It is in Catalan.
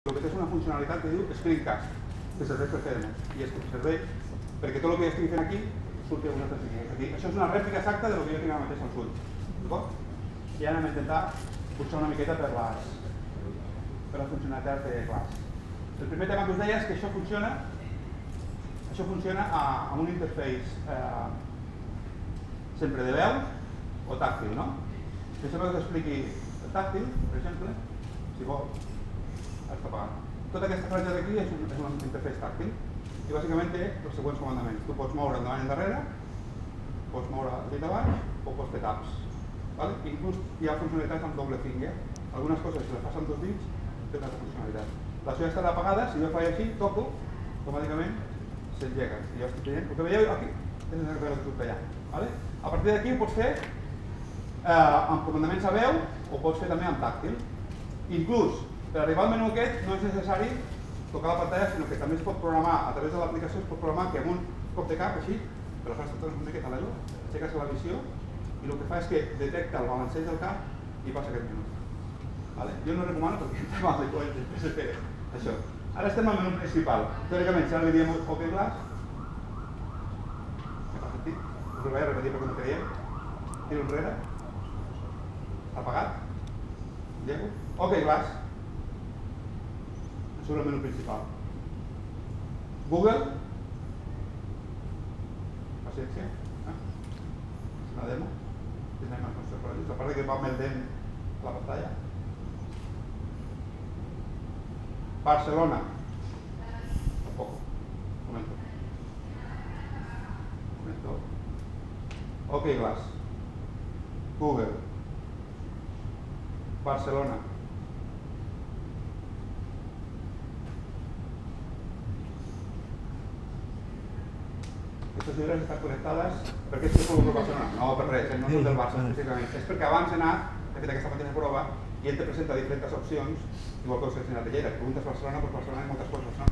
El que té és una funcionalitat que diu screencast, que serveix per fer demos. I és que serveix perquè tot el que jo estic fent aquí surti a una altra línia. És a dir, això és una rèplica exacta del que jo tinc ara mateix als ulls. D'acord? I ara anem a intentar pujar una miqueta per la funcionalitat de class. El primer tema que us deia és que això funciona amb un interface sempre de veu o tàctil, no? Jo sempre us expliqui el tàctil, per exemple, si vol, està apagant. Tota aquesta franja d'aquí és un interface tàctil i bàsicament té els següents comandaments. Tu pots moure endavant i endarrere, pots moure dit a baix o pots fer taps. Inclús hi ha funcionalitats amb doble finger. Algunes coses, si les fas amb dos dits, té una altra funcionalitat. La seva estarà apagada, si jo faig així, toco, automàticament s'engega. I jo estic veient, el que veieu aquí és el que surt allà. A partir d'aquí ho pots fer amb comandaments a veu o pots fer també amb tàctil. Inclús, per arribar al menú aquest no és necessari tocar la pantalla, sinó que també es pot programar, a través de l'aplicació es pot programar que amb un cop de cap, així, però fas tot una miqueta a l'ego, aixeques la visió i el que fa és que detecta el balanceig del cap i passa aquest menú. Jo no recomano perquè entrem al de coll després de fer això. Ara estem al menú principal. Teòricament, si ara li diem OK Glass, què fa sentit? Us ho vaig a repetir perquè no creiem. Tiro enrere. Apagat. Llego. OK Glass. Surt el menú principal. Google. Paciència. És una demo. Tindrem els nostres rotllos. A part que va meldent la pantalla. Barcelona. Tampoco. Comento. OK Glass. Google. Barcelona. Aquestes llibres estan connectades per què és el Club Barcelona? No, per res, no són del Barça, específicament. És perquè abans he anat, he fet aquesta mateixa prova i ell te presenta diferents opcions, igual que us he ensenyat de Lleida. Preguntes Barcelona, doncs Barcelona hi ha moltes coses, no?